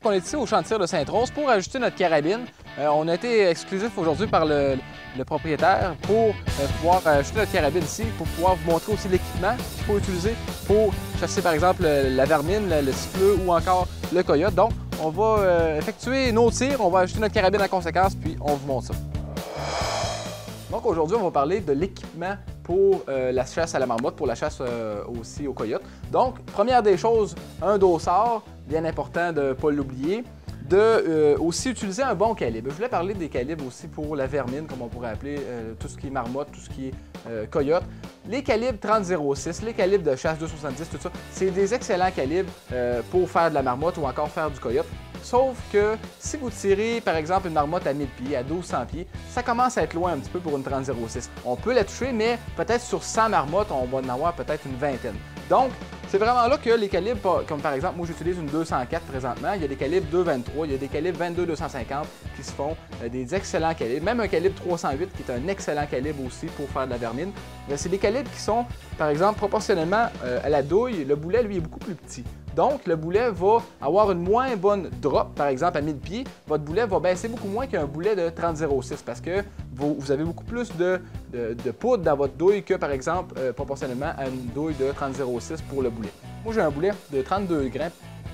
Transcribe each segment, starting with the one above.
On est ici au champ de tir de Sainte-Rose pour ajuster notre carabine. On a été exclusif aujourd'hui par le propriétaire pour pouvoir ajuster notre carabine ici, pour pouvoir vous montrer aussi l'équipement qu'il faut utiliser pour chasser par exemple la vermine, le siffleux ou encore le coyote. Donc, on va effectuer nos tirs, on va ajuster notre carabine en conséquence, puis on vous montre ça. Donc aujourd'hui, on va parler de l'équipement pour la chasse à la marmotte, pour la chasse aussi au coyote. Donc, première des choses, un dossard, bien important de ne pas l'oublier. Aussi utiliser un bon calibre. Je voulais parler des calibres aussi pour la vermine, comme on pourrait appeler tout ce qui est marmotte, tout ce qui est coyote. Les calibres 30-06, les calibres de chasse 270, tout ça, c'est des excellents calibres pour faire de la marmotte ou encore faire du coyote. Sauf que si vous tirez, par exemple, une marmotte à 1000 pieds, à 1200 pieds, ça commence à être loin un petit peu pour une 30-06. On peut la toucher, mais peut-être sur 100 marmottes, on va en avoir peut-être une vingtaine. Donc, c'est vraiment là que les calibres, comme par exemple, moi j'utilise une 204 présentement, il y a des calibres 223, il y a des calibres 22-250 qui se font des excellents calibres, même un calibre 308 qui est un excellent calibre aussi pour faire de la vermine. C'est des calibres qui sont, par exemple, proportionnellement à la douille, le boulet lui est beaucoup plus petit. Donc, le boulet va avoir une moins bonne drop, par exemple à 1000 pieds. Votre boulet va baisser beaucoup moins qu'un boulet de 30-06 parce que vous avez beaucoup plus de poudre dans votre douille que, par exemple, proportionnellement à une douille de 30-06 pour le boulet. Moi, j'ai un boulet de 32 grains.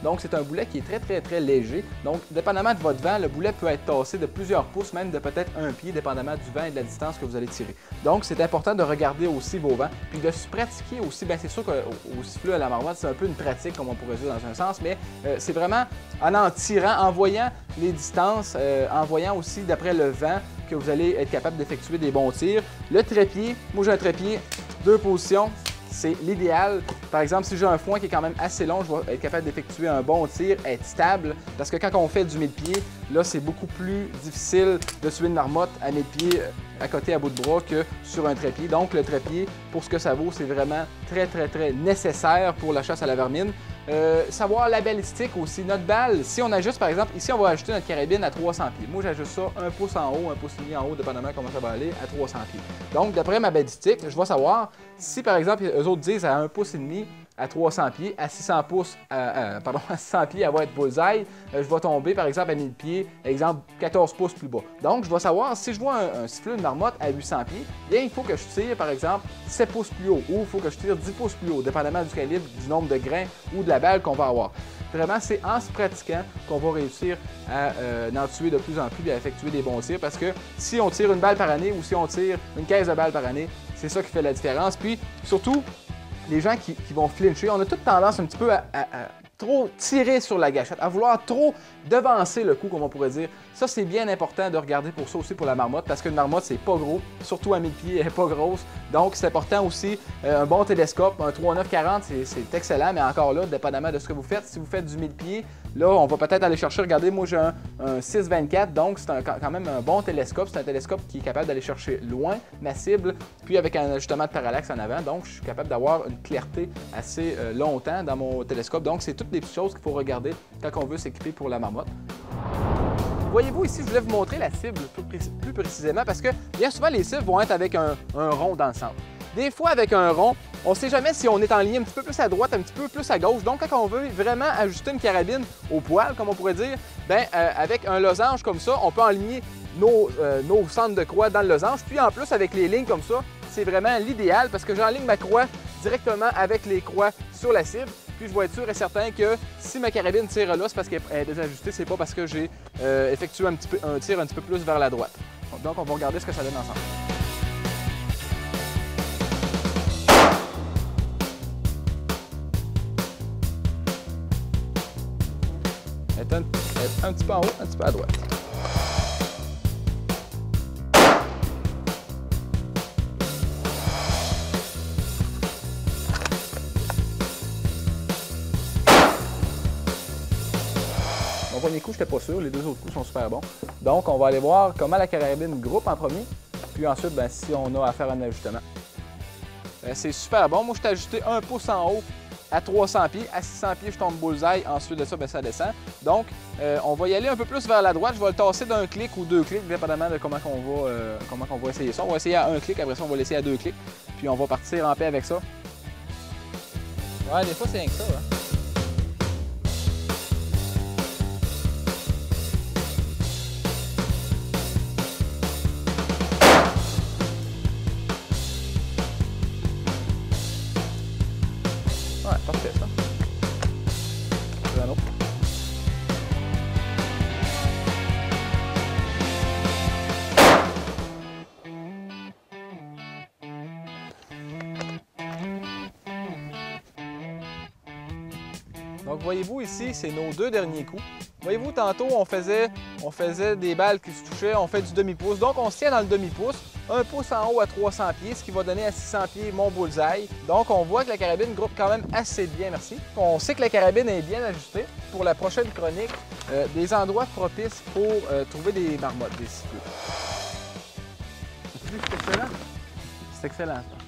Donc, c'est un boulet qui est très léger. Donc, dépendamment de votre vent, le boulet peut être tassé de plusieurs pouces, même de peut-être un pied, dépendamment du vent et de la distance que vous allez tirer. Donc, c'est important de regarder aussi vos vents, puis de se pratiquer aussi. Bien, c'est sûr qu'au siffleux à la marmotte, c'est un peu une pratique, comme on pourrait dire dans un sens, mais c'est vraiment en tirant, en voyant les distances, en voyant aussi d'après le vent que vous allez être capable d'effectuer des bons tirs. Le trépied, moi j'ai un trépied, 2 positions. C'est l'idéal. Par exemple, si j'ai un foin qui est quand même assez long, je vais être capable d'effectuer un bon tir, être stable. Parce que quand on fait du 1000 pieds, là, c'est beaucoup plus difficile de tuer une marmotte à 1000 pieds à côté à bout de bras que sur un trépied. Donc, le trépied, pour ce que ça vaut, c'est vraiment très nécessaire pour la chasse à la vermine. Savoir la balistique aussi. Notre balle, si on ajuste, par exemple, ici, on va ajuster notre carabine à 300 pieds. Moi, j'ajuste ça 1 pouce en haut, 1 pouce et demi en haut, dépendamment comment ça va aller, à 300 pieds. Donc, d'après ma balistique, je vais savoir si, par exemple, eux autres disent à 1 pouce et demi, à 300 pieds, à 600 pouces, à 600 pieds, elle va être bullseye. Je vais tomber, par exemple, à 1000 pieds, exemple, 14 pouces plus bas. Donc, je vais savoir, si je vois un siffleux de marmotte à 800 pieds, bien, il faut que je tire, par exemple, 7 pouces plus haut ou il faut que je tire 10 pouces plus haut, dépendamment du calibre, du nombre de grains ou de la balle qu'on va avoir. Vraiment, c'est en se pratiquant qu'on va réussir à en tuer de plus en plus et à effectuer des bons tirs parce que si on tire une balle par année ou si on tire une caisse de balles par année, c'est ça qui fait la différence. Puis, surtout, les gens qui vont flincher, on a toute tendance un petit peu à trop tirer sur la gâchette, à vouloir trop devancer le coup, comme on pourrait dire. Ça, c'est bien important de regarder pour ça aussi pour la marmotte, parce qu'une marmotte, c'est pas gros, surtout à 1000 pieds, elle n'est pas grosse. Donc, c'est important aussi, un bon télescope, un 3-9-40, c'est excellent, mais encore là, dépendamment de ce que vous faites, si vous faites du 1000 pieds, là, on va peut-être aller chercher, regardez, moi j'ai un 6-24, donc c'est quand même un bon télescope. C'est un télescope qui est capable d'aller chercher loin ma cible, puis avec un ajustement de parallaxe en avant, donc je suis capable d'avoir une clarté assez longtemps dans mon télescope. Donc, c'est toutes des petites choses qu'il faut regarder quand on veut s'équiper pour la marmotte. Voyez-vous ici, je voulais vous montrer la cible plus précisément parce que bien souvent, les cibles vont être avec un rond dans le centre. Des fois, avec un rond, on ne sait jamais si on est en ligne un petit peu plus à droite, un petit peu plus à gauche. Donc, quand on veut vraiment ajuster une carabine au poil, comme on pourrait dire, bien, avec un losange comme ça, on peut aligner nos centres de croix dans le losange. Puis en plus, avec les lignes comme ça, c'est vraiment l'idéal parce que j'enligne ma croix directement avec les croix sur la cible. Puis je vais être sûr et certain que si ma carabine tire là, c'est parce qu'elle est désajustée, c'est pas parce que j'ai effectué un tir un petit peu plus vers la droite. Donc on va regarder ce que ça donne ensemble. Elle est un petit peu en haut, un petit peu à droite. Mon premier coup, je n'étais pas sûr. Les deux autres coups sont super bons. Donc, on va aller voir comment la carabine groupe en premier. Puis ensuite, bien, si on a à faire un ajustement. C'est super bon. Moi, je t'ai ajusté 1 pouce en haut à 300 pieds. À 600 pieds, je tombe bullseye. Ensuite de ça, bien, ça descend. Donc, on va y aller un peu plus vers la droite. Je vais le tasser d'un clic ou 2 clics, dépendamment de comment on va essayer ça. On va essayer à 1 clic. Après ça, on va laisser à 2 clics. Puis, on va partir en paix avec ça. Ouais, des fois, c'est rien que ça. Hein? un autre. Donc voyez-vous ici, c'est nos 2 derniers coups. Voyez-vous, tantôt on faisait des balles qui se touchaient, on fait du demi-pouce. Donc on se tient dans le demi-pouce, 1 pouce en haut à 300 pieds, ce qui va donner à 600 pieds mon bullseye. Donc on voit que la carabine groupe quand même assez bien, merci. On sait que la carabine est bien ajustée. Pour la prochaine chronique, des endroits propices pour trouver des marmottes, des cigots. C'est excellent. C'est excellent, ça.